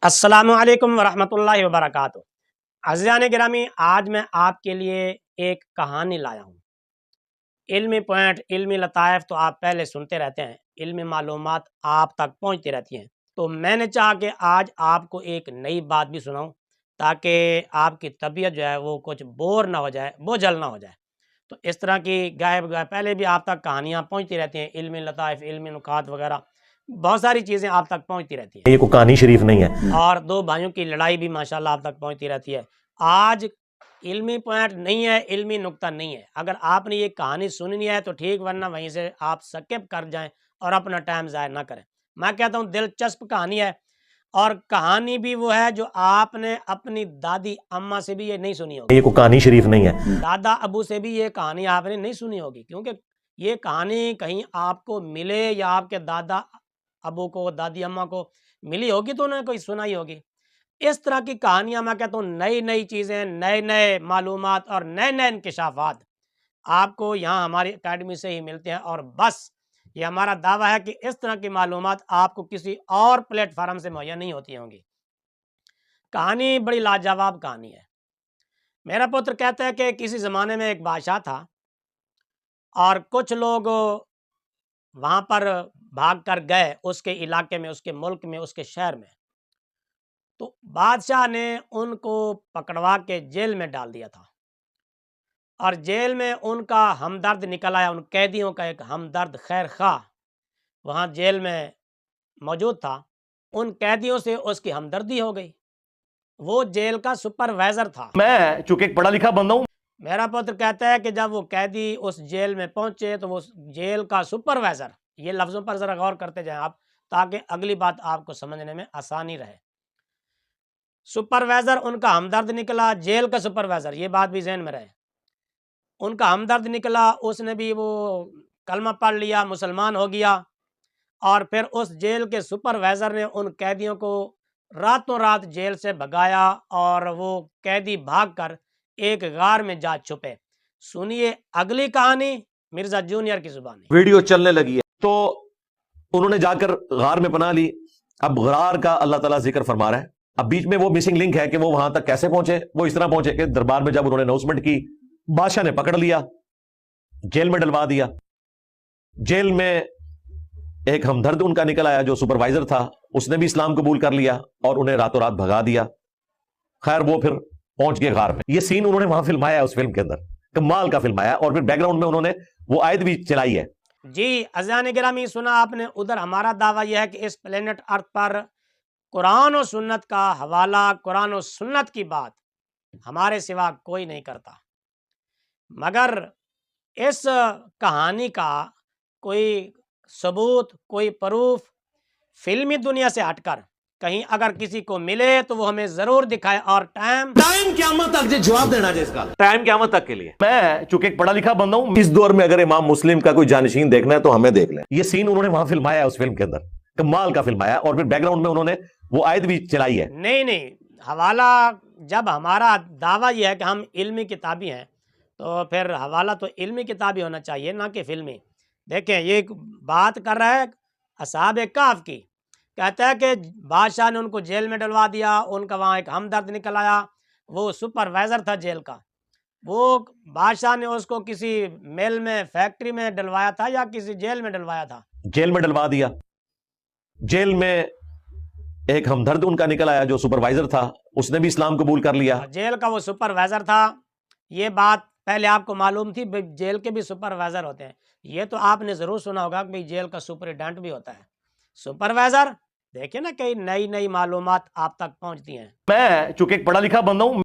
السلام علیکم ورحمۃ اللہ وبرکاتہ۔ عزیزان گرامی، آج میں آپ کے لیے ایک کہانی لایا ہوں۔ علمی پوائنٹ، علمی لطائف تو آپ پہلے سنتے رہتے ہیں، علمی معلومات آپ تک پہنچتی رہتی ہیں، تو میں نے چاہا کہ آج آپ کو ایک نئی بات بھی سناؤں تاکہ آپ کی طبیعت جو ہے وہ کچھ بور نہ ہو جائے، بوجھل نہ ہو جائے۔ تو اس طرح کی گائے پہلے بھی آپ تک کہانیاں پہنچتی رہتی ہیں، علمی لطائف، علمی نکات وغیرہ بہت ساری چیزیں آپ تک پہنچتی رہتی ہیں۔ یہ کوئی کہانی شریف نہیں ہے، اور دو بھائیوں کی لڑائی بھی ماشاءاللہ آپ تک پہنچتی رہتی ہے۔ آج علمی پوائنٹ نہیں ہے، علمی نقطہ نہیں ہے۔ اگر آپ نے یہ کہانی سننی ہے تو ٹھیک، ورنہ وہیں سے آپ سکپ کر جائیں اور اپنا ٹائم ضائع نہ کریں۔ میں کہتا ہوں دلچسپ کہانی ہے، اور کہانی بھی وہ ہے جو آپ نے اپنی دادی اماں سے بھی یہ نہیں سنی ہوگی، یہ کوئی کہانی شریف نہیں ہے۔ دادا ابو سے بھی یہ کہانی آپ نے نہیں سنی ہوگی، کیونکہ یہ کہانی کہیں آپ کو ملے یا آپ کے دادا ابو کو، دادی اماں کو ملی ہوگی تو انہیں کوئی سنائی ہوگی۔ اس طرح کی کہانیاں میں کہتا ہوں نئی نئی چیزیں، نئے نئے معلومات اور نئے نئے انکشافات آپ کو یہاں ہماری اکیڈمی سے ہی ملتے ہیں، اور بس یہ ہمارا دعویٰ ہے کہ اس طرح کی معلومات آپ کو کسی اور پلیٹ فارم سے مہیا نہیں ہوتی ہوں گی۔ کہانی بڑی لاجواب کہانی ہے۔ میرا پتر کہتا ہے کہ کسی زمانے میں ایک بادشاہ تھا، اور کچھ لوگ وہاں پر بھاگ کر گئے اس کے علاقے میں، اس کے ملک میں، اس کے شہر میں، تو بادشاہ نے ان کو پکڑوا کے جیل میں ڈال دیا تھا، اور جیل میں ان کا ہمدرد نکل آیا، ان قیدیوں کا ایک ہمدرد خیر خواہ وہاں جیل میں موجود تھا۔ ان قیدیوں سے اس کی ہمدردی ہو گئی۔ وہ جیل کا سپروائزر تھا۔ میں چونکہ ایک پڑھا لکھا بندہ ہوں، میرا پتر کہتا ہے کہ جب وہ قیدی اس جیل میں پہنچے تو وہ جیل کا سپروائزر، یہ لفظوں پر ذرا غور کرتے جائیں آپ تاکہ اگلی بات آپ کو سمجھنے میں آسانی رہے۔ سپروائزر ان کا ہمدرد نکلا، جیل کا سپروائزر، یہ بات بھی ذہن میں رہے۔ ان کا ہمدرد نکلا، اس نے بھی وہ کلمہ پڑھ لیا، مسلمان ہو گیا، اور پھر اس جیل کے سپروائزر نے ان قیدیوں کو راتوں رات جیل سے بھگایا، اور وہ قیدی بھاگ کر ایک غار میں جا چھپے۔ سنیے اگلی کہانی مرزا جونیئر کی زبان۔ ویڈیو چلنے لگی ہے تو انہوں نے جا کر غار میں پناہ لی۔ اب غار کا اللہ تعالیٰ ذکر فرما رہا ہے۔ اب بیچ میں وہ مسنگ لنک ہے کہ وہ وہاں تک کیسے پہنچے۔ وہ اس طرح پہنچے کہ دربار میں جب انہوں نے اناؤنسمنٹ کی، بادشاہ نے پکڑ لیا، جیل میں ڈلوا دیا۔ جیل میں ایک ہمدرد ان کا نکل آیا جو سپروائزر تھا، اس نے بھی اسلام قبول کر لیا اور انہیں راتوں رات بھگا دیا۔ خیر وہ پھر پہنچ گئے غار میں۔ یہ سین انہوں نے وہاں فلمایا ہے، اس فلم کے اندر کمال کا فلمایا، اور پھر بیک گراؤنڈ میں انہوں نے وہ آیت بھی چلائی ہے۔ جی عزیزان گرامی، سنا آپ نے۔ ادھر ہمارا دعویٰ یہ ہے کہ اس پلینٹ ارتھ پر قرآن و سنت کا حوالہ، قرآن و سنت کی بات ہمارے سوا کوئی نہیں کرتا، مگر اس کہانی کا کوئی ثبوت، کوئی پروف فلمی دنیا سے ہٹ کر کہیں اگر کسی کو ملے تو وہ ہمیں ضرور دکھائے، اور ٹائم قیامت تک جواب دینا جس کا ٹائم قیامت تک کے لیے۔ میں چونکہ ایک پڑھا لکھا بندہ ہوں، اس دور میں اگر امام مسلم کا کوئی جانشین دیکھنا ہے تو ہمیں دیکھ لیں۔ یہ سین انہوں نے وہاں فلمایا ہے، اس فلم کے اندر کمال کا فلمایا، اور پھر بیک گراؤنڈ میں انہوں نے وہ آیت بھی چلائی ہے۔ نہیں، حوالہ جب ہمارا دعویٰ یہ ہے کہ ہم علمی کتابی ہیں تو پھر حوالہ تو علمی کتابی ہونا چاہیے، نہ کہ فلمی۔ دیکھیں یہ بات کر رہا ہے اصحاب کہف کی، کہتا ہے کہ بادشاہ نے ان کو جیل میں ڈلوا دیا، ان کا وہاں ایک ہمدرد نکل آیا، وہ سپروائزر تھا جیل کا، وہ بادشاہ نے اس کو کسی مل میں، فیکٹری میں ڈلوایا تھا یا کسی جیل میں ڈلوایا تھا؟ جیل میں ڈلوا دیا۔ جیل میں ایک ہمدرد ان کا نکل آیا جو سپروائزر تھا، اس نے بھی اسلام قبول کر لیا۔ جیل کا وہ سپروائزر تھا، یہ بات پہلے آپ کو معلوم تھی؟ جیل کے بھی سپروائزر ہوتے ہیں، یہ تو آپ نے ضرور سنا ہوگا کہ جیل کا سپرڈنٹ بھی ہوتا ہے سپروائزر۔ دیکھیں نا کئی نئی نئی معلومات آپ تک پہنچتی ہیں۔ میں چونکہ ایک پڑھا لکھا بندہ ہوں،